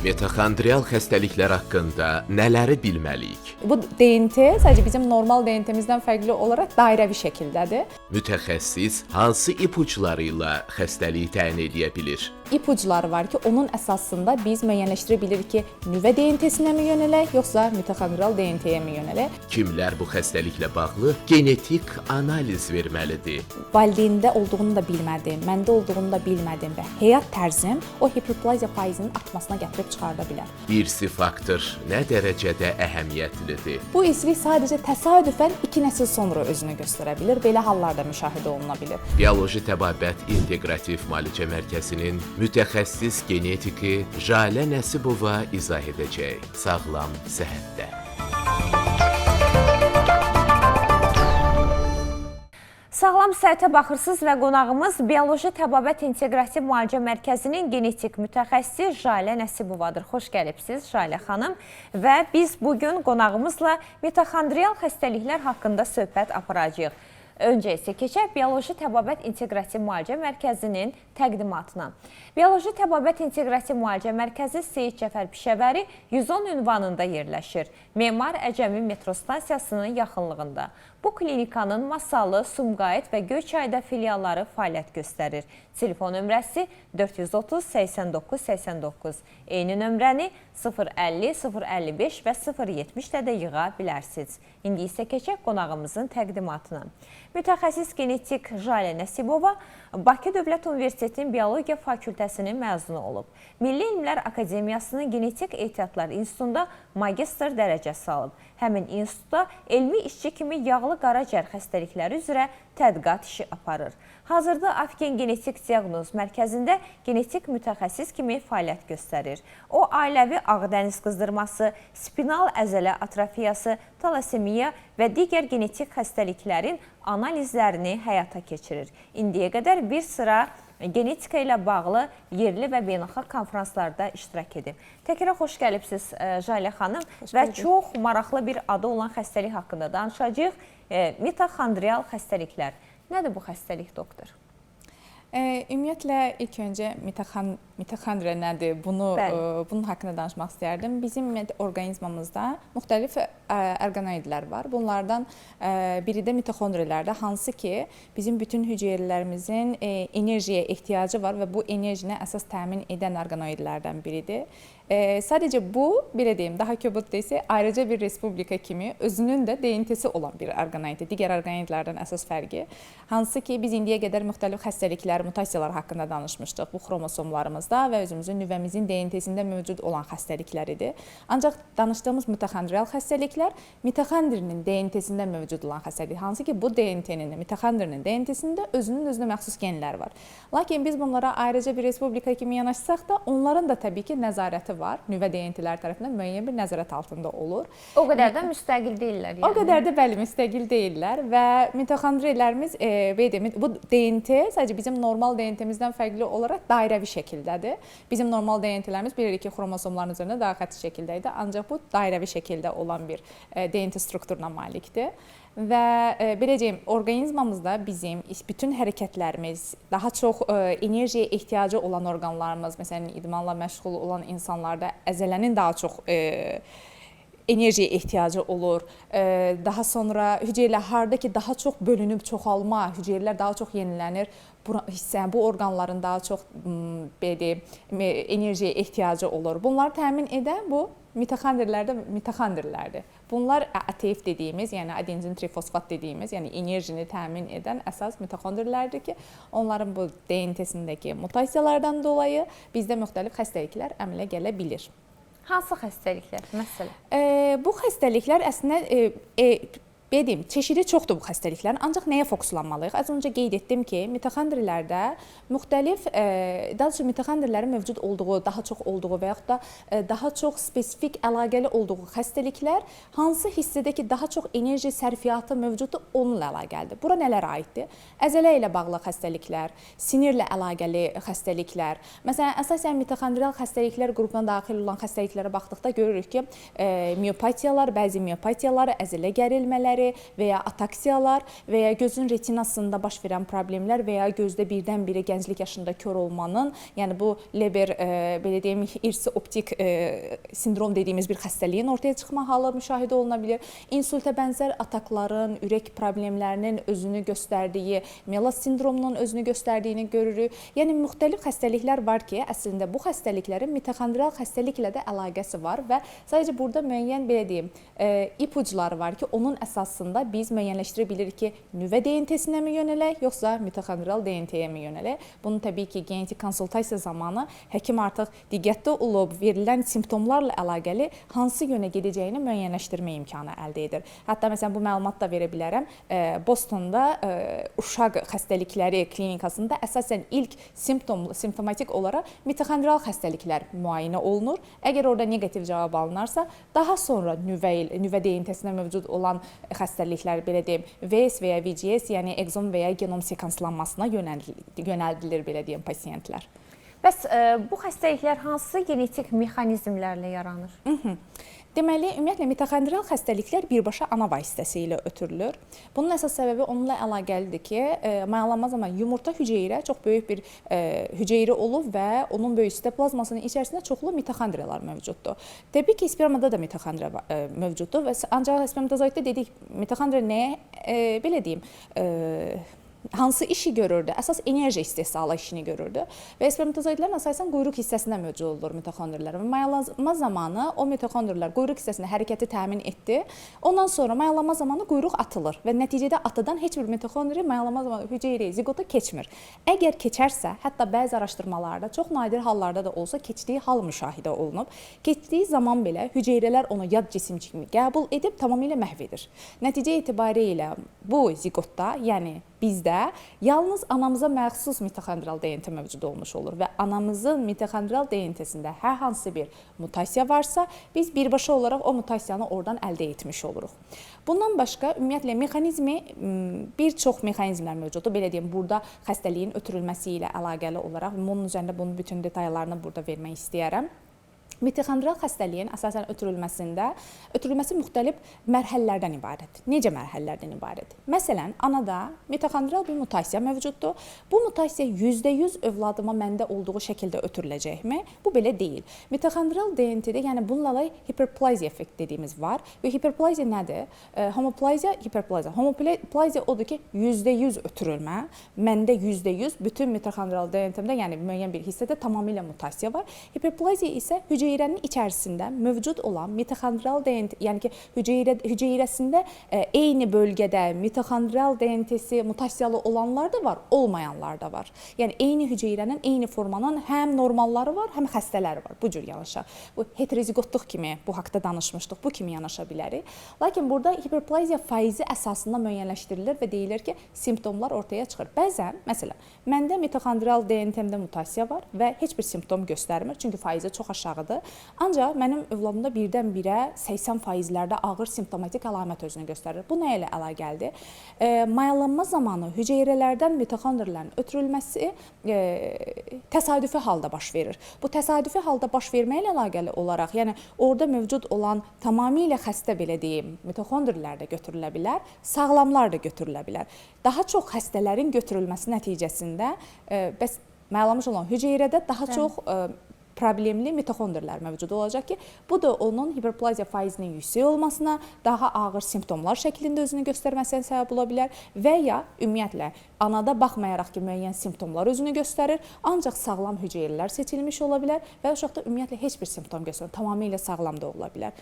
Mitoxondrial xəstəliklər haqqında nələri bilməliyik? Bu DNT sadəcə bizim normal DNT-mizdən fərqli olaraq dairəvi şəkildədir. Mütəxəssis hansı ipuçları ilə xəstəliyi təyin edə bilir? İpuçları var ki, onun əsasında biz müəyyənləşdirə bilirik ki, nüvə DNT-sinə mi yönələk, yoxsa mitoxondrial DNT-yə mi yönələk? Kimlər bu xəstəliklə bağlı genetik analiz verməlidir? Valideyndə olduğunu da bilmədim, məndə olduğunu da bilmədim və həyat tərzim o hiperplaziya faizinin artmasına gətirib çıxarda bilər. İrsi faktor nə dərəcədə əhəmiyyətlidir? Bu irsilik sadəcə təsadüfən 2 nəsil sonra özünü göstərə bilir, belə hallarda müşahidə oluna bilir. Bioloji Təbabət İnteqrativ Müalicə Mərkəzinin mütəxəssis genetiki Jalə Nəsibova izah edəcək. Sağlam səhhətdə. Sağlam səhhətə baxırsınız və qonağımız Bioloji Təbabət İnteqrativ Müalicə Mərkəzinin genetik mütəxəssisi Jalə Nəsibovadır. Xoş gəlibsiniz Jalə xanım və biz bugün qonağımızla mitoxondrial xəstəliklər haqqında söhbət aparacağıq. Öncə isə keçək Bioloji Təbabət İnteqrativ Müalicə Mərkəzinin təqdimatına. Bioloji Təbabət İnteqrativ Müalicə Mərkəzi Seyid Cəfər Pişəvəri 110 ünvanında yerləşir. Memar Əcəmi metro stansiyasının yaxınlığında. Bu klinikanın Masallı, Sumqayıt və Göyçayda filialları fəaliyyət göstərir. Telefon nömrəsi 430 89 89. Eyni nömrəni 050 055 və 070-də də yığa bilərsiniz. İndi isə keçək qonağımızın təqdimatına. Mütəxəssis genetik Jalə Nəsibova Bakı Dövlət Universitetinin Biologiya Fakültəsinin məzunu olub. Milli İlmlər Akademiyasının Genetik Ehtiyatlar İnstitutunda magistr dərəcəsi alıb. Həmin institutda elmi işçi kimi yağlı qaraciyər xəstəlikləri üzrə tədqiqat işi aparır. Hazırda Afgen Genetik Diaqnoz Mərkəzində genetik mütəxəssis kimi fəaliyyət göstərir. O, ailəvi ağdəniz qızdırması, spinal əzələ atrofiyası, talasemiya və digər genetik xəstəliklərin analizlərini həyata keçirir. İndiyə qədər bir sıra genetika ilə bağlı yerli və beynəlxalq konferanslarda iştirak edib. Təkrar xoş gəlibsiniz Jalə xanım və çox maraqlı bir adı olan xəstəlik haqqında danışacağıq. Mitoxondrial xəstəliklər. Nədir bu xəstəlik, doktor? Ümumiyyətlə, ilk öncə mitoxondriya nədir? Bunun haqqında danışmaq istərdim. Bizim orqanizmamızda müxtəlif orqanoidlər var. Bunlardan biri də mitoxondriyalardır, hansı ki, bizim bütün hüceyrələrimizin enerjiyə ehtiyacı var və bu enerjini əsas təmin edən orqanoidlərdən biridir. Sadəcə bu, belə deyim, daha kobud desə, ayrıca bir respublika kimi özünün də DNT-si olan bir orqanoiddir. Digər orqanoidlərdən əsas fərqi. Hansı ki, biz indiyə qədər müxtəlif xəstəliklər, mutasiyalar haqqında danışmışdıq bu xromosomlarımızda və özümüzün nüvəmizin DNT-sində mövcud olan xəstəliklər idi. Ancaq danışdığımız mitoxondrial xəstəliklər mitoxondrinin DNT-sində mövcud olan xəstəlik. Hansı ki, bu DNT-nin, mitoxondrinin DNT-sində özünün özünə məxsus genlər var. Lakin biz bunlara ayrıca bir respublika kimi yanaşsaq da, onların da təbii ki, nəzarəti var. Nüvə DNT-lər tərəfindən müəyyən bir nəzarət altında olur. O qədər də müstəqil deyirlər. O qədər də bəli, müstəqil deyirlər və mitoxondriyalarımız, bu DNT sadəcə bizim normal DNT-mizdən fərqli olaraq dairəvi şəkildədir. Bizim normal DNT-lərimiz bilirik ki, xromosomların üzərində daha xətti şəkildə idi, ancaq bu dairəvi şəkildə olan bir DNT strukturuna malikdir. Və belə deyim, orqanizmamızda bizim bütün hərəkətlərimiz, daha çox enerjiyə ehtiyacı olan orqanlarımız, məsələn, idmanla məşğul olan insanlarda əzələnin daha çox enerjiyə ehtiyacı olur. Daha sonra hüceyrələr harda ki, daha çox bölünüb çoxalma, hüceyrələr daha çox yenilənir. Bu orqanların daha çox enerjiyə ehtiyacı olur. Bunları təmin edən bu mitoxondriyalardır. Bunlar ATF dediyimiz, yəni adenozin trifosfat dediyimiz, yəni enerjini təmin edən əsas mitoxondriyalardır ki, onların bu DNT-sindəki mutasiyalardan dolayı bizdə müxtəlif xəstəliklər əmələ gələ bilir. Hansı xəstəliklər, məsələn? Bu xəstəliklər əslində çeşidi çoxdur bu xəstəliklərin, ancaq nəyə fokuslanmalıyıq? Az öncə qeyd etdim ki, mitoxondriyalarda müxtəlif, daha çox mitoxondriyaların mövcud olduğu, daha çox olduğu və yaxud da daha çox spesifik əlaqəli olduğu xəstəliklər hansı hissədə ki, daha çox enerji sərfiyyatı mövcuddur, onunla əlaqəlidir. Bura nələrə aiddir? Əzələ ilə bağlı xəstəliklər, sinirlə əlaqəli xəstəliklər. Məsələn, əsasən mitoxondrial xəstəliklər qrupuna daxil olan xəstəliklərə baxdıqda görürük ki, miopatiyalar, bəzi miopatiyalar, əzələ gərilmələri, problemləri və ya ataksiyalar və ya gözün retinasında baş verən problemlər və ya gözdə birdən-birə gənclik yaşında kör olmanın, yəni bu Leber belə deyim, irsi optik sindrom dediyimiz bir xəstəliyin ortaya çıxma halı müşahidə oluna bilər. İnsultə bənzər atakların, ürək problemlərinin özünü göstərdiyi, melas sindromunun özünü göstərdiyini görürük. Yəni müxtəlif xəstəliklər var ki, əslində bu xəstəliklərin mitoxondrial xəstəliklə də əlaqəsi var və sadəcə burada müəyyən belə deyim, ipucları var ki, onun əsasında biz müəyyənləşdirə bilirik ki, nüvə DNT-sinə mi yönələk, yoxsa mitoxondrial DNT-yə mi yönələk? Bunu təbii ki, genetik konsultasiya zamanı həkim artıq diqqətli olub, verilən simptomlarla əlaqəli hansı yönə gedəcəyini müəyyənləşdirmə imkanı əldə edir. Hətta məsələn bu məlumat da verə bilərəm. Bostonda uşaq xəstəlikləri klinikasında əsasən ilk simptomatik olaraq mitoxondrial xəstəliklər müayinə olunur. Əgər orada neqativ cavab alınarsa, daha sonra nüvə DNT-sinə mövcud olan xəstəliklər, belə deyim, VS və ya VGS, yəni ekzom və ya genom sekanslanmasına yönəldilir, belə deyim, pasiyentlər. Bəs bu xəstəliklər hansı genetik mexanizmlərlə yaranır? Deməli, ümumiyyətlə mitoxondrial xəstəliklər birbaşa ana vasitəsilə ötürülür. Bunun əsas səbəbi onunla əlaqəlidir ki, mayalanma zamanı yumurta hüceyrə çox böyük bir hüceyrə olub və onun böyük sitoplazmasının içərisində çoxlu mitoxondriyalar mövcuddur. Təbii ki, spermada da mitoxondriya mövcuddur və ancaq spermatozoiddə dedik, mitoxondriya nəyə, belə deyim, hansı işi görürdü? Əsas enerji istehsalı işini görürdü və spermatozoidlərin əsasən quyruq hissəsində mövcud olur mitoxondriyalar və mayalanma zamanı o mitoxondriyalar quyruq hissəsində hərəkəti təmin etdi. Ondan sonra mayalanma zamanı quyruq atılır və nəticədə atıdan heç bir mitoxondriya mayalanma zamanı hüceyrəyə, zigota keçmir. Əgər keçərsə, hətta bəzi araşdırmalarda çox nadir hallarda da olsa keçdiyi hal müşahidə olunub. Keçdiyi zaman belə hüceyrələr onu yad cisim kimi qəbul edib tamamilə məhv edir. Nəticə etibarilə bu zigotda, yəni bizdə yalnız anamıza məxsus mitoxondrial DNT mövcud olmuş olur və anamızın mitoxondrial DNT-sində hər hansı bir mutasiya varsa, biz birbaşa olaraq o mutasiyanı oradan əldə etmiş oluruq. Bundan başqa, ümumiyyətlə, bir çox mexanizmlər mövcuddur. Belə deyim, burada xəstəliyin ötürülməsi ilə əlaqəli olaraq, bunun üzərində bunun bütün detallarını burada vermək istəyərəm. Mitoxondrial xəstəliyin əsasən ötürülməsi müxtəlif mərhələlərdən ibarət. Necə mərhələlərdən ibarət? Məsələn, anada mitoxondrial bir mutasiya mövcuddur. Bu mutasiya %100 övladıma məndə olduğu şəkildə ötürüləcəkmi? Bu belə deyil. Mitoxondrial DNT-də, yəni bununla hiperplaziya effekt dediyimiz var. Və hiperplaziya nədir? Homoplaziya, hiperplaziya. Homoplaziya odur ki, %100 ötürülmə. Məndə %100 bütün mitoxondrial DNT-də, yəni müəyyən bir hissədə tamamilə mutasiya var. Hiperplaziya isə hüceyrənin içərisində mövcud olan mitoxondrial DNT, yəni ki, hüceyrəsində eyni bölgədə mitoxondrial DNT-si mutasiyalı olanlar da var, olmayanlar da var. Yəni eyni hüceyrənin, eyni formanın həm normalları var, həm xəstələri var. Bu cür yanaşa. Bu heterozigotluq kimi bu haqqda danışmışdıq, bu kimi yanaşa bilərik. Lakin burada hiperplaziya faizi əsasında müəyyənləşdirilir və deyilir ki, simptomlar ortaya çıxır. Bəzən, məsələn, məndə mitoxondrial DNT-mdə mutasiya var və heç bir simptom göstərmir, çünki faizi çox aşağıdır. Ancaq mənim övladımda birdən-birə 80%-lərdə ağır simptomatik əlamət özünü göstərir. Bu nə ilə əlaqəlidir? Mayalanma zamanı hüceyrələrdən mitoxondriyaların ötürülməsi təsadüfi halda baş verir. Bu təsadüfi halda baş verməklə əlaqəli olaraq, yəni orada mövcud olan tamamilə xəstə, belə deyim, mitoxondriyalar da götürülə bilər, sağlamlar da götürülə bilər. Daha çox xəstələrin götürülməsi nəticəsində bəs mayalanmış olan hüceyrədə daha çox problemli mitoxondriyalar mövcud olacaq ki, bu da onun hiperplaziya faizinin yüksək olmasına, daha ağır simptomlar şəklində özünü göstərməsinə səbəb ola bilər və ya ümumiyyətlə anada baxmayaraq ki, müəyyən simptomlar özünü göstərir, ancaq sağlam hüceyrələr seçilmiş ola bilər və uşaqda ümumiyyətlə heç bir simptom göstərmir, tamamilə sağlam da ola bilər.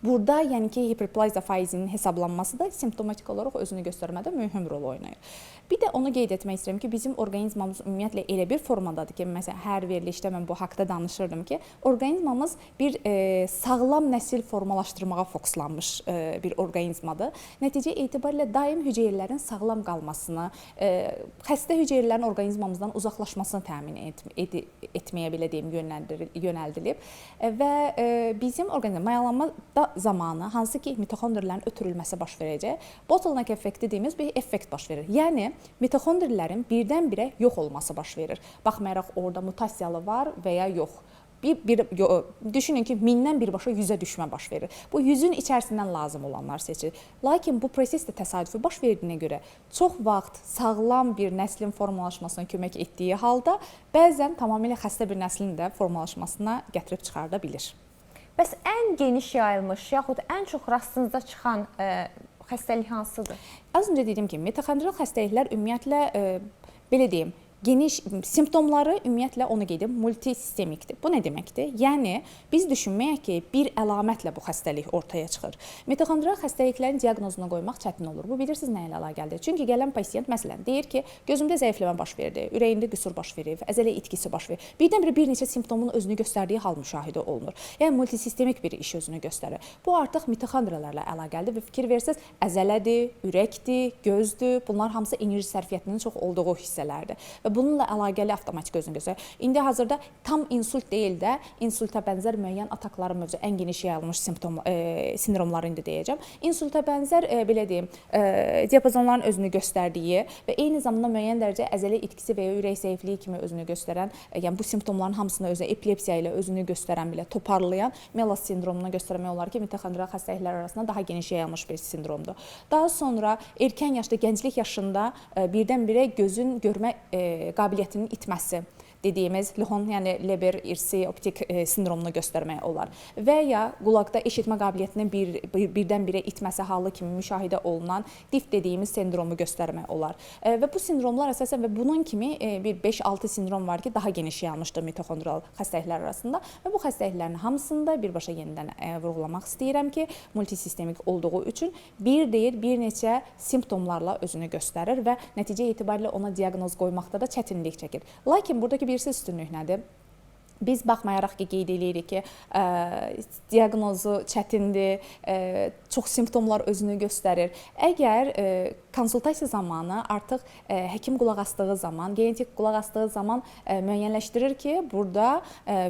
Burada, yəni ki, hiperplaziya faizinin hesablanması da simptomatik olaraq özünü göstərmədə mühüm rol oynayır. Bir də onu qeyd etmək istəyirəm ki, bizim orqanizmamız ümumiyyətlə elə bir formadadır ki, məsələn, hər verilişdə mən bu haqda danışırdım ki, orqanizmamız bir sağlam nəsil formalaşdırmağa fokuslanmış bir orqanizmadır. Nəticə etibarilə daim hüceyrələrin sağlam qalmasını, xəstə hüceyrələrin orqanizmamızdan uzaqlaşmasını təmin etməyə, belə deyim, yönəldilib və bizim orqanizm mayalanma zamanı hansı ki, mitoxondriyaların ötürülməsi baş verəcək, bottleneck effekti dediyimiz bir effekt baş verir. Yəni, mitoxondriyaların birdən-birə yox olması baş verir. Baxmayaraq orada mutasiyalı var və ya yox. düşünün ki, 1000-dən birbaşa 100-ə düşmə baş verir. Bu 100-ün içərisindən lazım olanlar seçilir. Lakin bu proses də təsadüfi baş verdiyinə görə çox vaxt sağlam bir nəslin formalaşmasına kömək etdiyi halda bəzən tamamilə xəstə bir nəslin də formalaşmasına gətirib çıxarda bilir. Bəs ən geniş yayılmış yaxud ən çox rastınıza çıxan xəstəlik hansıdır? Az öncə dediyim kimi, mitoxondrial xəstəliklər ümumiyyətlə, belə deyim, geniş simptomları ümumiyyətlə onu qeyd edim, multisistemikdir. Bu nə deməkdir? Yəni biz düşünməyək ki, bir əlamətlə bu xəstəlik ortaya çıxır. Mitoxondrial xəstəliklərin diaqnozunu qoymaq çətin olur. Bu bilirsiniz nə ilə əlaqəlidir? Çünki gələn pasiyent məsələn deyir ki, gözümdə zəifləmə baş verdi, ürəyimdə qüsur baş verib, əzələ itkisi baş verir. Birdən-birə bir neçə simptomun özünü göstərdiyi hal müşahidə olunur. Yəni multisistemik bir iş özünü göstərir. Bu artıq mitoxondriyalarla əlaqəlidir və fikir versəz, əzələdir, ürəkdir, gözdür. Bunlar hamısı enerji sərfiyyatının çox olduğu hissələrdir. Və bununla əlaqəli avtomatik özünü göstərir. İndi hazırda tam insult deyil də, insulta bənzər müəyyən atakların mövzu, ən geniş yayılmış sindromları indi deyəcəm. İnsulta bənzər, belə deyim, diapazonların özünü göstərdiyi və eyni zamanda müəyyən dərəcə əzələ itkisi və ya ürək zəifliyi kimi özünü göstərən, yəni bu simptomların hamısını özünə epilepsiya ilə özünü göstərən, belə toparlayan Melas sindromunu göstərmək olar ki, mitoxondrial xəstəliklər arasında daha geniş yayılmış bir sindromdur. Daha sonra erkən yaşda, gənclik yaşında birdən-birə gözün görmə qabiliyyətinin itməsi dediyimiz Lehon, yəni Leber irsi optik sindromunu göstərmək olar. Və ya qulaqda eşitmə qabiliyyətinin birdən-birə itməsi halı kimi müşahidə olunan DIF dediyimiz sindromu göstərmək olar. Və bu sindromlar əsasən və bunun kimi bir 5-6 sindrom var ki, daha geniş yayılmışdır mitoxondrial xəstəliklər arasında və bu xəstəliklərin hamısında birbaşa yenidən vurğulamaq istəyirəm ki, multisistemik olduğu üçün bir deyil, bir neçə simptomlarla özünü göstərir və nəticə etibarilə ona diaqnoz qoymaqda da çətinlik çəkir. Lakin buradakı birisi üstünlük nədir? Biz baxmayaraq ki, qeyd edirik ki, diaqnozu çətindir, çox simptomlar özünü göstərir. Əgər konsultasiya zamanı artıq həkim qulaq asdığı zaman, genetik qulaq asdığı zaman müəyyənləşdirir ki, burada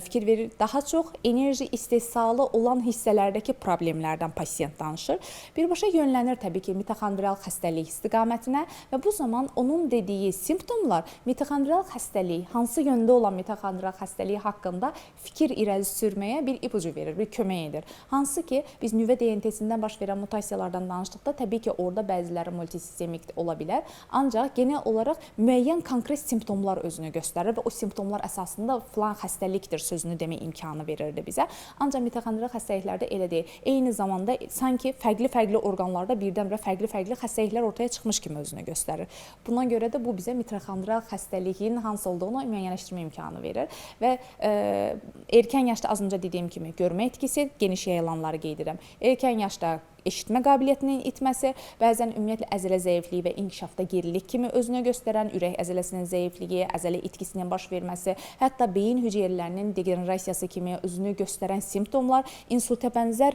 fikir verir, daha çox enerji istehsalı olan hissələrdəki problemlərdən pasiyent danışır. Birbaşa yönlənir təbii ki, mitoxondrial xəstəlik istiqamətinə və bu zaman onun dediyi simptomlar mitoxondrial xəstəlik, hansı yöndə olan mitoxondrial xəstəliyi haqqında fikir irəli sürməyə bir ipucu verir, bir kömək edir. Hansı ki, biz nüvə DNT-sindən baş verən mutasiyalardan danışdıqda təbii ki, orada bəziləri multisistemik ola bilər. Ancaq genel olaraq müəyyən konkret simptomlar özünü göstərir və o simptomlar əsasında filan xəstəlikdir sözünü demək imkanı verirdi bizə. Ancaq mitoxondrial xəstəliklərdə elə deyil. Eyni zamanda sanki fərqli-fərqli orqanlarda birdən-birə fərqli-fərqli xəstəliklər ortaya çıxmış kimi özünü göstərir. Buna görə də bu bizə mitoxondrial xəstəliyin hansı olduğunu müəyyənləşdirmə imkanı verir və erkən yaşda az öncə dediyim kimi görmə etkisi, geniş yayılanları qeyd edirəm. Erkən yaşda eşitmə qabiliyyətinin itməsi, bəzən ümumiyyətlə əzələ zəifliyi və inkişafda gerilik kimi özünü göstərən ürək əzələsinin zəifliyi, əzələ itkisinin baş verməsi, hətta beyin hüceyrələrinin degenerasiyası kimi özünü göstərən simptomlar, insulta bənzər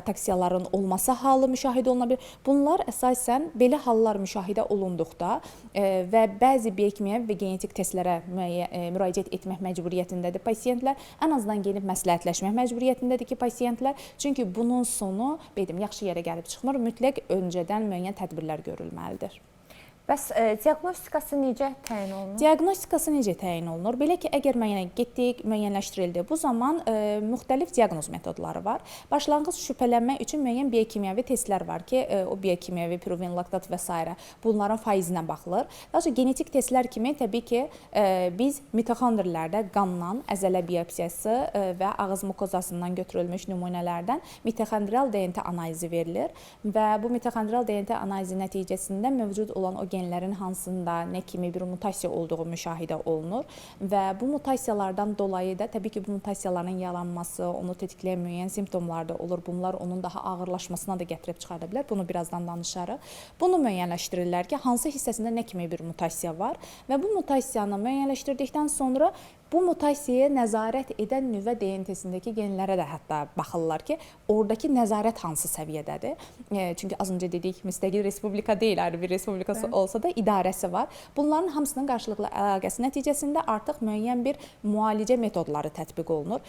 ataksiyaların olması halı müşahidə oluna bilər. Bunlar əsasən belə hallar müşahidə olunduqda və bəzi biokimyəvi və genetik testlərə müraciət etmək məcburiyyətindədir pasiyentlər. Ən azından gelib məsləhətləşmək məcburiyyətindədir ki, pasiyentlər. Çünki bunun sonu, yaxşı yerə gəlib çıxmır, mütləq öncədən müəyyən tədbirlər görülməlidir. Bəs diaqnostikası necə təyin olunur? Diaqnostikası necə təyin olunur? Belə ki, əgər müəyyənləşdirildi, bu zaman müxtəlif diaqnoz metodları var. Başlanğıc şübhələnmə üçün müəyyən biokimyəvi testlər var ki, o biokimyəvi piruven, laktat və s. bunların faizinə baxılır. Daha sonra genetik testlər kimi təbii ki, biz mitoxondrilərdə qandan, əzələ biopsiyası və ağız mukozasından götürülmüş nümunələrdən mitoxondrial DNT analizi verilir və bu mitoxondrial DNT analizi nəticəsində mövcud olan o genlərin hansında nə kimi bir mutasiya olduğu müşahidə olunur və bu mutasiyalardan dolayı da təbii ki, bu mutasiyaların yaranması, onu tetikləyən müəyyən simptomlar da olur. Bunlar onun daha ağırlaşmasına da gətirib çıxarda bilər. Bunu birazdan danışarıq. Bunu müəyyənləşdirirlər ki, hansı hissəsində nə kimi bir mutasiya var və bu mutasiyanı müəyyənləşdirdikdən sonra bu mutasiyaya nəzarət edən nüvə DNT-sindəki genlərə də hətta baxırlar ki, oradakı nəzarət hansı səviyyədədir. Çünki az öncə dedik, müstəqil respublika deyil, ayrı bir respublikası olsa da idarəsi var. Bunların hamısının qarşılıqlı əlaqəsi nəticəsində artıq müəyyən bir müalicə metodları tətbiq olunur.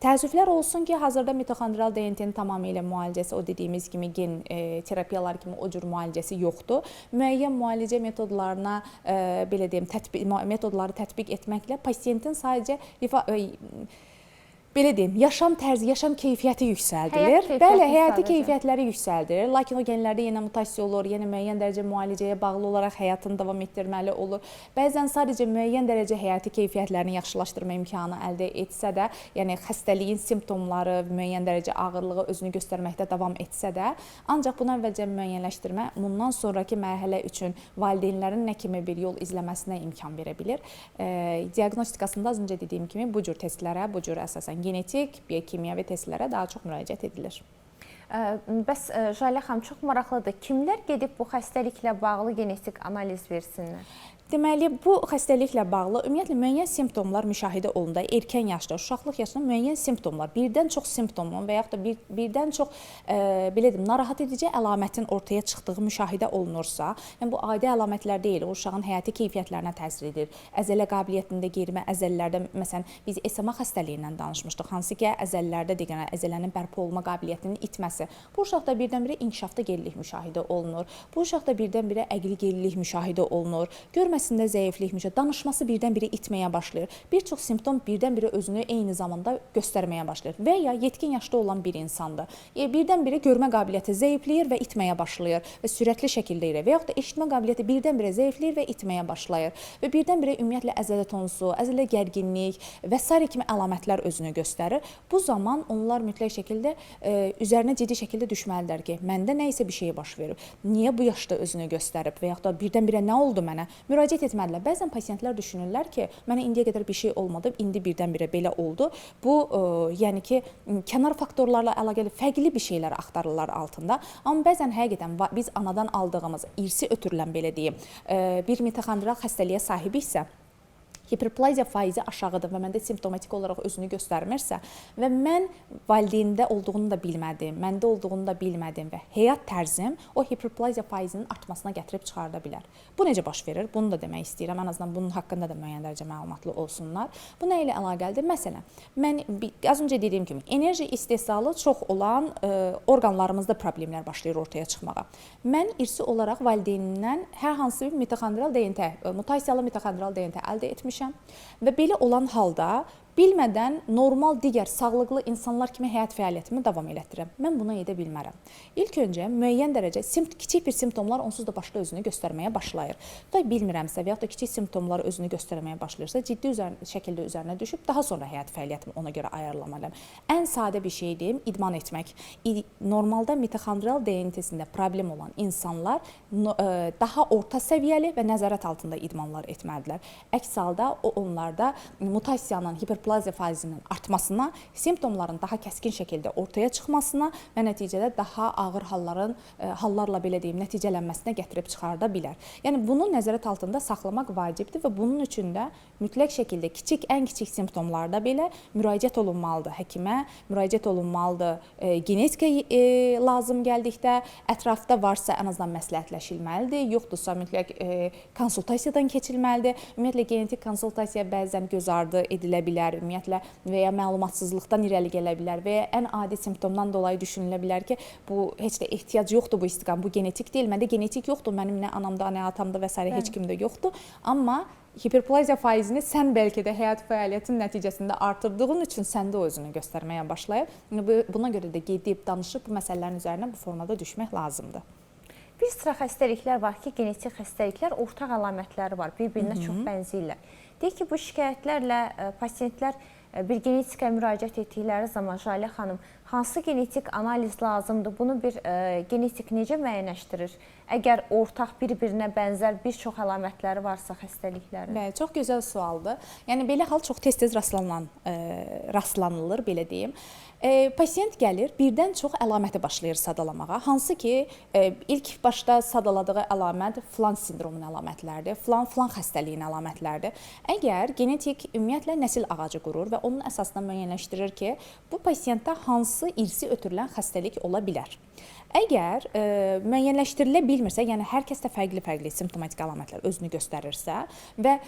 Təəssüflər olsun ki, hazırda mitoxondrial DNT-nin tamamilə müalicəsi, o dediyimiz kimi gen terapiyalar kimi o cür müalicəsi yoxdur. Müəyyən müalicə metodlarına, belə deyim, metodları tətbiq etməklə pasiyentin sadəcə belə deyim, yaşam tərzi, yaşam keyfiyyəti yüksəldilir. Həyat keyfiyyəti Bəli, həyati sadəcə. keyfiyyətləri yüksəldilir. Lakin o genlərdə yenə mutasiya olur, yenə müəyyən dərəcə müalicəyə bağlı olaraq həyatını davam etdirməli olur. Bəzən sadəcə müəyyən dərəcə həyati keyfiyyətlərini yaxşılaşdırma imkanı əldə etsə də, yəni xəstəliyin simptomları müəyyən dərəcə ağırlığı özünü göstərməkdə davam etsə də, ancaq bunu əvvəlcə müəyyənləşdirmə bundan sonrakı mərhələ üçün valideynlərin nə kimi bir yol izləməsinə imkan verə bilir. Diaqnostikasında az öncə dediyim kimi bu cür testlərə, bu cür əsasən genetik, biokimyəvi testlərə daha çox müraciət edilir. Bəs Jalə xanım, çox maraqlıdır. Kimlər gedib bu xəstəliklə bağlı genetik analiz versinlər? Deməli, bu xəstəliklə bağlı ümumiyyətlə müəyyən simptomlar müşahidə olunanda erkən yaşda, uşaqlıq yaşında müəyyən simptomlar, birdən çox simptomun və yaxud da birdən çox belə deyim, narahat edici əlamətin ortaya çıxdığı müşahidə olunursa, yəni bu adi əlamətlər deyil, o uşağın həyati keyfiyyətlərinə təsir edir. Əzələ qabiliyyətində gerilimə, əzələlərdə məsələn biz SMA xəstəliyindən danışmışdıq, hansı ki, əzələlərdə deyilən əzələnin bərpa olma qabiliyyətinin itməsi. Bu uşaqda birdən-birə inkişafda gerilik müşahidə olunur. Bu uşaqda birdən-birə əqli gerilik müşahidə olunur. Görməsində zəiflik, danışması birdən-birə itməyə başlayır. Bir çox simptom birdən-birə özünü eyni zamanda göstərməyə başlayır. Və ya yetkin yaşda olan bir insandır. Birdən-birə görmə qabiliyyəti zəifləyir və itməyə başlayır və sürətli şəkildə ilə və yaxud da eşitmə qabiliyyəti birdən-birə zəifləyir və itməyə başlayır və birdən-birə ümumiyyətlə əzələ tonusu, əzələ gərginlik və sair kimi əlamətlər özünü göstərir. Bu zaman onlar mütləq şəkildə üzərinə ciddi şəkildə düşməlidirlər ki, məndə nə isə bir şey baş verir. Niyə bu yaşda özünü göstərib və yaxud da birdən-birə nə oldu mənə? Müraciət etməlidirlər. Bəzən pasientlər düşünürlər ki, mənə indiyə qədər bir şey olmadı, indi birdən-birə belə oldu. Bu, yəni ki, kənar faktorlarla əlaqəli fərqli bir şeylər axtarırlar altında. Amma bəzən həqiqətən biz anadan aldığımız, irsi ötürülən belə deyim, bir mitoxondrial xəstəliyə sahib isə, hiperplaziya faizi aşağıdır və məndə simptomatik olaraq özünü göstərmirsə və mən valideyndə olduğunu da bilmədim, məndə olduğunu da bilmədim və həyat tərzim o hiperplaziya faizinin artmasına gətirib çıxarda bilər. Bu necə baş verir? Bunu da demək istəyirəm. Ən azından bunun haqqında da müəyyən dərəcə məlumatlı olsunlar. Bu nə ilə əlaqəlidir? Məsələn, mən az öncə dediyim kimi enerji istehsalı çox olan orqanlarımızda problemlər başlayır ortaya çıxmağa. Mən irsi olaraq valideynimdən hər hansı bir mitoxondrial DNT, mutasiyalı mitoxondrial DNT əldə etmişəm. Və belə olan halda bilmədən normal digər sağlıqlı insanlar kimi həyat fəaliyyətimi davam elətdirirəm. Mən buna edə bilmərəm. İlk öncə müəyyən dərəcə kiçik bir simptomlar onsuz da başda özünü göstərməyə başlayır. Da bilmirəmsə və yaxud da kiçik simptomlar özünü göstərməyə başlayırsa, ciddi şəkildə üzərinə düşüb daha sonra həyat fəaliyyətimi ona görə ayarlamalıyam. Ən sadə bir şey deyim, idman etmək. Normalda mitoxondrial DNT-sində problem olan insanlar daha orta səviyyəli və nəzarət altında idmanlar etməlidirlər. Əks halda onlarda mutasiyanın, hiperplaziya faizinin artmasına, simptomların daha kəskin şəkildə ortaya çıxmasına və nəticədə daha ağır hallarla belə deyim, nəticələnməsinə gətirib çıxarda bilər. Yəni bunu nəzarət altında saxlamaq vacibdir və bunun üçün də mütləq şəkildə ən kiçik simptomlarda belə müraciət olunmalıdır həkimə, müraciət olunmalıdır genetika lazım gəldikdə, ətrafda varsa ən azından məsləhətləşilməlidir, yoxdursa mütləq konsultasiyadan keçilməlidir. Ümumiyyətlə genetik konsultasiya bəzən göz ardı edilə bilər, ümumiyyətlə və ya məlumatsızlıqdan irəli gələ bilər və ya ən adi simptomdan dolayı düşünülə bilər ki, bu heç də ehtiyac yoxdur bu istiqam, bu genetik deyil, məndə genetik yoxdur, mənim nə anamda, nə atamda və s. heç kimdə yoxdur. Amma hiperplaziya faizini sən bəlkə də həyat fəaliyyətinin nəticəsində artırdığın üçün səndə özünü göstərməyə başlayır. Buna görə də gedib, danışıb bu məsələlərin üzərinə bu formada düşmək lazımdır. Bir sıra xəstəliklər var ki, genetik xəstəliklər ortaq əlamətləri var, bir-birinə çox bənzəyirlər. Deyək ki, bu şikayətlərlə pasiyentlər bir genetikaya müraciət etdikləri zaman Jalə xanım, hansı genetik analiz lazımdır? Bunu bir genetik necə müəyyənləşdirir? Əgər ortaq bir-birinə bənzər bir çox əlamətləri varsa xəstəliklərin? Bəli, çox gözəl sualdır. Yəni belə hal çox tez-tez rastlanılır, belə deyim. Pasiyent gəlir, birdən çox əlaməti başlayır sadalamağa. Hansı ki, ilk başda sadaladığı əlamət filan sindromun əlamətləridir, filan xəstəliyin əlamətləridir. Əgər genetik ümumiyyətlə nəsil ağacı qurur və onun əsasına müəyyənləşdirir ki, bu pasiyentdə hansı irsi ötürülən xəstəlik ola bilər. Əgər müəyyənləşdirilə bilmirsə, yəni hər kəsdə fərqli-fərqli simptomatik əlamətlər özünü göstərirsə və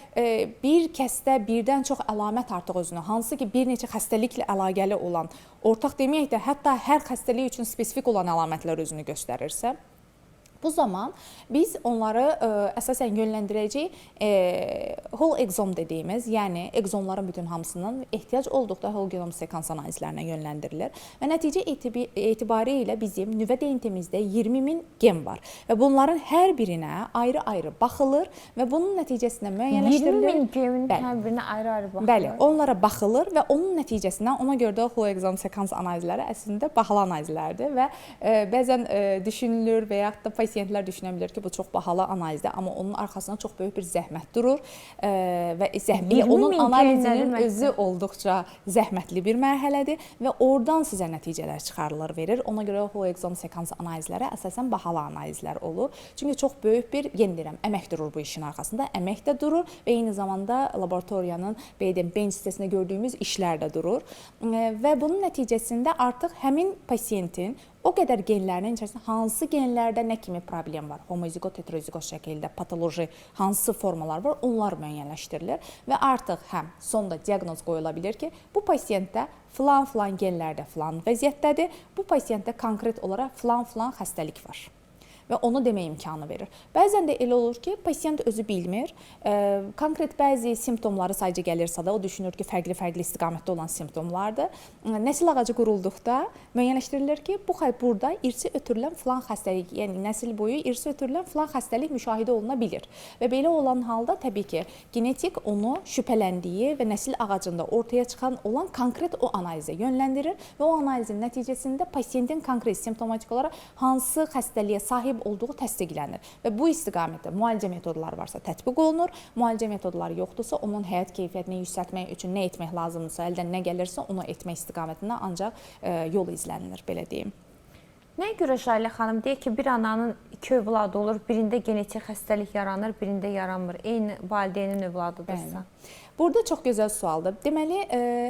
bir kəsdə birdən çox əlamət artıq özünü, hansı ki, bir neçə xəstəliklə əlaqəli olan, ortaq deməyək də, hətta hər xəstəlik üçün spesifik olan əlamətlər özünü göstərirsə, Bu zaman biz onları əsasən yönləndirəcəyik whole exome dediyimiz, yəni exomların bütün hamısının ehtiyac olduqda whole genome sekans analizlərinə yönləndirilir və nəticə etibarı ilə bizim nüvə DNT-mizdə 20.000 gen var və bunların hər birinə ayrı-ayrı baxılır və bunun nəticəsində müəyyənləşdirilir. 20.000 genin hər birinə ayrı-ayrı baxılır. Bəli, onlara baxılır və onun nəticəsindən ona görə də whole exome sekans analizləri əslində bahalı analizlərdir və bəzən düşünülür və yaxud da pasiyentlər düşünə bilər ki, bu çox bahalı analizdir, amma onun arxasında çox böyük bir zəhmət durur və onun analizinin özü olduqca zəhmətli bir mərhələdir və oradan sizə nəticələr çıxarılır, verir. Ona görə whole exome sekans analizləri əsasən bahalı analizlər olur. Çünki çox böyük bir, yenə deyirəm, əmək durur bu işin arxasında, əmək də durur və eyni zamanda laboratoriyanın bench sitəsində gördüyümüz işlər də durur və bunun nəticəsində artıq həmin pasiyentin o qədər genlərinin içərisində hansı genlərdə nə kimi problem var, homozigot, heterozigot şəkildə patoloji hansı formalar var, onlar müəyyənləşdirilir və artıq həm sonda diaqnoz qoyula bilər ki, bu pasiyentdə filan genlərdə filan vəziyyətdədir, bu pasiyentdə konkret olaraq filan xəstəlik var və onu demək imkanı verir. Bəzən də elə olur ki, pasiyent özü bilmir, konkret bəzi simptomları sadəcə gəlirsə də o düşünür ki, fərqli istiqamətdə olan simptomlardır. Nəsil ağacı qurulduqda müəyyənləşdirilir ki, burada irsi ötürülən filan xəstəlik, yəni nəsil boyu irsi ötürülən filan xəstəlik müşahidə oluna bilir. Və belə olan halda təbii ki, genetik onu şübhələndiyi və nəsil ağacında ortaya çıxan olan konkret o analizə yönləndirir və o analizin nəticəsində pasiyentin konkret simptomatik olaraq hansı xəstəliyə sahib olduğu təsdiqlənir və bu istiqamətdə müalicə metodları varsa tətbiq olunur, müalicə metodları yoxdursa onun həyat keyfiyyətini yüksəltmək üçün nə etmək lazımdırsa, əldən nə gəlirsə onu etmək istiqamətində ancaq yol izlənilir, belə deyim. Nəyə görə Jale xanım deyək ki, bir ananın 2 övladı olur, birində genetik xəstəlik yaranır, birində yaranmır, eyni valideynin övladıdırsa? Burada çox gözəl sualdır. Deməli,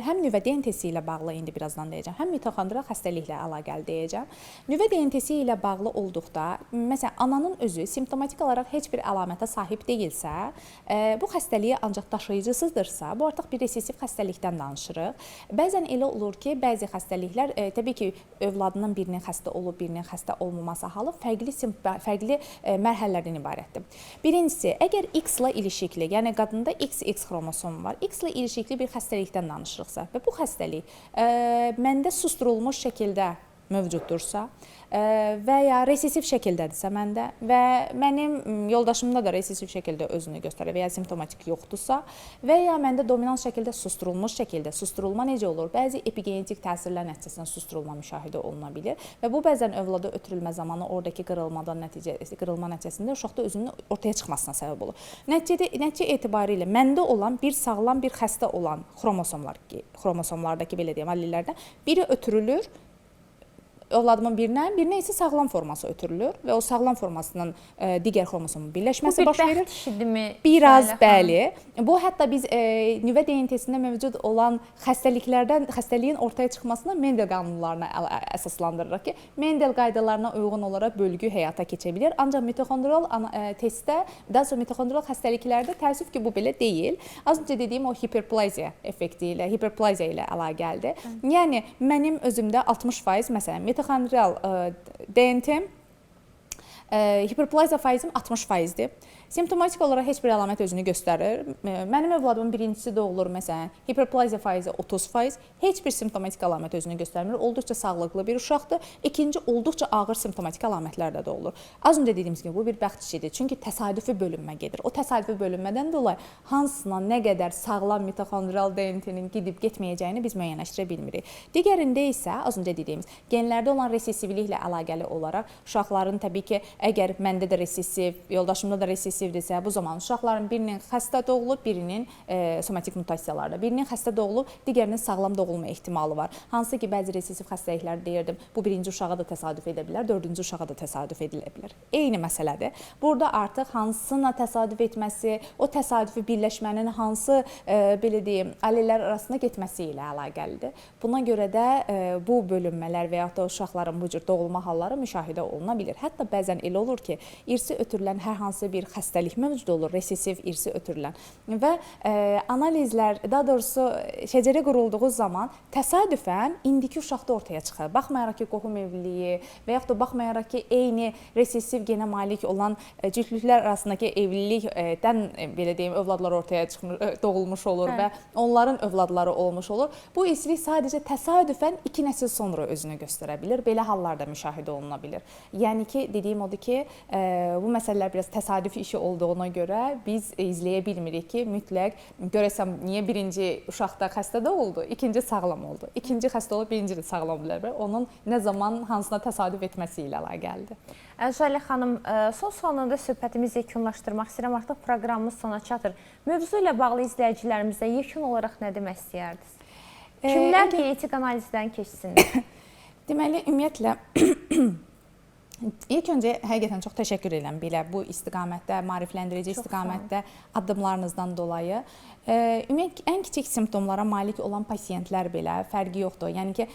həm nüvə DNT-si ilə bağlı indi birazdan deyəcəm, həm mitoxondrial xəstəliklə əlaqəli deyəcəm. Nüvə DNT-si ilə bağlı olduqda, məsələn, ananın özü simptomatik olaraq heç bir əlamətə sahib deyilsə, bu xəstəliyə ancaq daşıyıcısıdırsa, bu artıq bir resessiv xəstəlikdən danışırıq. Bəzən elə olur ki, bəzi xəstəliklər, təbii ki, övladının birinin xəstə olub, birinin xəstə olmaması halı fərqli mərhələlərdən ibarətdir. Birincisi, əgər X-la ilişikli, yəni qadında XX xromosomu var, X-la ilişikli bir xəstəlikdən danışırıqsa və bu xəstəlik məndə susdurulmuş şəkildə mövcuddursa və ya resessiv şəkildədirsə məndə və mənim yoldaşımda da resessiv şəkildə özünü göstərir və ya simptomatik yoxdursa və ya məndə dominant şəkildə susdurulmuş şəkildə, susdurulma necə olur? Bəzi epigenetik təsirlər nəticəsində susdurulma müşahidə oluna bilir və bu bəzən övlada ötürülmə zamanı oradakı qırılma nəticəsində uşaqda özünün ortaya çıxmasına səbəb olur. Nəticə etibarilə məndə olan bir sağlam bir xəstə olan xromosomlardakı belə deyəm, allellərdən biri ötürülür, övladımın birinə isə sağlam forması ötürülür və o sağlam formasının digər xromosomun birləşməsi baş verir. Bu bir bəxt işidirmi? Biraz, bəli. Bu, hətta biz nüvə DNT-sində mövcud olan xəstəliyin ortaya çıxmasına Mendel qanunlarına əsaslandırırıq ki, Mendel qaydalarına uyğun olaraq bölgü həyata keçə bilir. Ancaq mitoxondrial testdə, daha sonra mitoxondrial xəstəliklərdə təəssüf ki, bu belə deyil. Az öncə dediyim o hiperplaziya effekti ilə, hiperplaziya ilə əlaqəlidir. Yəni, mənim özümdə 60%, məsələn, mitoxondrial DNT, hiperplaziya faizim 60%-dir. Simptomatik olaraq heç bir əlamət özünü göstərir. Mənim övladımın birincisi doğulur, məsələn, hiperplaziya faizi 30%, heç bir simptomatik əlamət özünü göstərmir. Olduqca sağlıqlı bir uşaqdır. İkinci, olduqca ağır simptomatik əlamətlər də doğulur. Az öncə dediyimiz kimi, bu bir bəxt işidir. Çünki təsadüfi bölünmə gedir. O təsadüfi bölünmədən dolayı hansına nə qədər sağlam mitoxondrial DNT-nin gedib getməyəcəyini biz müəyyənləşdirə bilmirik. Digərində isə, az öncə dediyimiz, genlərdə olan resessivliklə əlaqəli olaraq uşaqların təbii ki, əgər məndə də resessiv, yoldaşımda da resessivdirsə, bu zaman uşaqların birinin xəstə doğulub, birinin somatik mutasiyalarda, birinin xəstə doğulub, digərinin sağlam doğulma ehtimalı var. Hansı ki, bəzi resessiv xəstəliklər deyirdim, bu birinci uşağa da təsadüf edə bilər, dördüncü uşağa da təsadüf edilə bilər. Eyni məsələdir. Burada artıq hansına təsadüf etməsi, o təsadüfi birləşmənin hansı, belə deyim, allellər arasında getməsi ilə əlaqəlidir. Buna görə də bu bölünmələr və yaxud da uşaqların bu cür doğulma halları müşahidə oluna bilir. Hətta bəzən elə olur ki, irsi ötürülən hər hansı bir xəstəlik xəstəlik mövcud olur, resessiv irsi ötürülən. Və analizlər, daha doğrusu şəcərə qurulduğu zaman təsadüfən indiki uşaqda ortaya çıxır. Baxmayaraq ki, qohum evliliyi və yaxud da baxmayaraq ki, eyni resessiv genə malik olan cütlüklər arasındakı evlilikdən belə deyim, övladlar ortaya çıxmış, doğulmuş olur və onların övladları olmuş olur. Bu irsilik sadəcə təsadüfən 2 nəsil sonra özünü göstərə bilir. Belə hallarda müşahidə oluna bilir. Yəni ki, dediyim odur ki, bu məsələlər biraz təsadüfi işi olduğuna görə biz izləyə bilmirik ki, mütləq görəsəm niyə birinci uşaqda xəstə də oldu, ikinci sağlam oldu. İkinci xəstə olub, birinci də sağlam bilər. Onun nə zaman hansına təsadüf etməsi ilə əlaqəlidir. Jalə xanım, son sonunda söhbətimizi yekunlaşdırmaq istəyirəm. Artıq proqramımız sona çatır. Mövzu ilə bağlı izləyicilərimizə yekun olaraq nə demək istəyərdiniz? Kimlər genetik analizdən keçsinlər? Deməli, ümumiyyətlə, ilk öncə həqiqətən çox təşəkkür edirəm belə bu istiqamətdə, maarifləndirici istiqamətdə addımlarınızdan dolayı. Ümumiyyətlə, ən kiçik simptomlara malik olan pasiyentlər belə fərqi yoxdur. Yəni ki,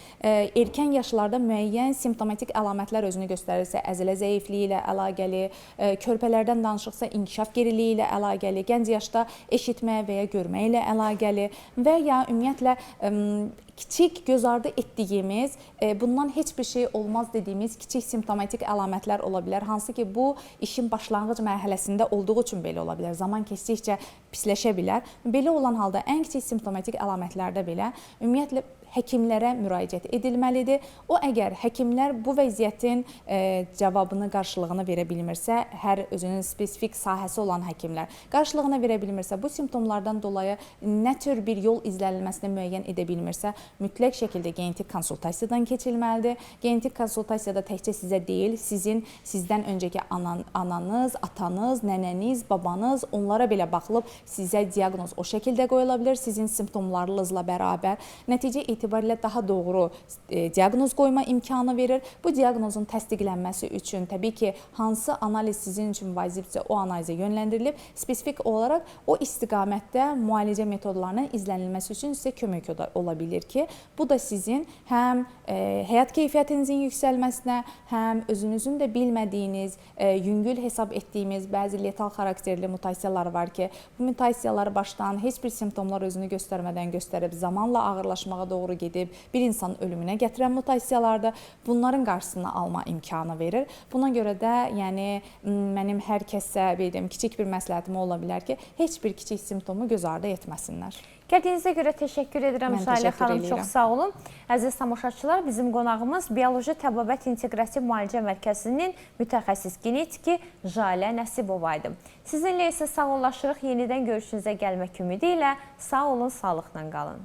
erkən yaşlarda müəyyən simptomatik əlamətlər özünü göstərirsə, əzələ zəifliyi ilə əlaqəli, körpələrdən danışıqsa inkişaf geriliyi ilə əlaqəli, gənc yaşda eşitmə və ya görmə ilə əlaqəli və ya ümumiyyətlə kiçik göz ardı etdiyimiz, bundan heç bir şey olmaz dediyimiz kiçik simptomatik əlamətlər ola bilər. Hansı ki, bu işin başlanğıc mərhələsində olduğu üçün belə ola bilər. Zaman keçdikcə pisləşə bilər. Belə olan halda ən kiçik simptomatik əlamətlərdə belə ümumiyyətlə həkimlərə müraciət edilməlidir. O əgər həkimlər bu vəziyyətin cavabını, qarşılığını verə bilmirsə, hər özünün spesifik sahəsi olan həkimlər qarşılığını verə bilmirsə, bu simptomlardan dolayı nə tür bir yol izlənilməsini müəyyən edə bilmirsə, mütləq şəkildə genetik konsultasiyadan keçilməlidir. Genetik konsultasiyada təkcə sizə deyil, sizdən öncəki ananız, atanız, nənəniz, babanız, onlara belə baxılıb sizə diaqnoz o şəkildə qoyula bilər, sizin simptomlarınızla bərabər. Nəticə etibarilə daha doğru diaqnoz qoyma imkanı verir. Bu diaqnozun təsdiqlənməsi üçün təbii ki, hansı analiz sizin üçün vacibsə o analizə yönləndirilib, spesifik olaraq o istiqamətdə müalicə metodlarının izlənilməsi üçün sizə kömək ola bilir ki, bu da sizin həm həyat keyfiyyətinizin yüksəlməsinə, həm özünüzün də bilmədiyiniz, yüngül hesab etdiyimiz bəzi letal xarakterli mutasiyalar var ki, bu mutasiyalar başdan heç bir simptomlar özünü göstərmədən göstərib, zamanla ağırlaşmağa doğru gedib, bir insanın ölümünə gətirən mutasiyalardır. Bunların qarşısını alma imkanı verir. Buna görə də, yəni, mənim hər kəsə kiçik bir məsləhətim ola bilər ki, heç bir kiçik simptomu göz ardı etməsinlər. Gəldiyinizə görə təşəkkür edirəm Jalə xanım, çox sağ olun. Əziz tamaşaçılar, bizim qonağımız Bioloji Təbabət İnteqrativ Müalicə Mərkəzinin mütəxəssis genetiki Jalə Nəsibova idi. Sizinlə isə sağollaşırıq, yenidən görüşünüzə gəlmək ümidi ilə sağ olun, sağlıqla qalın.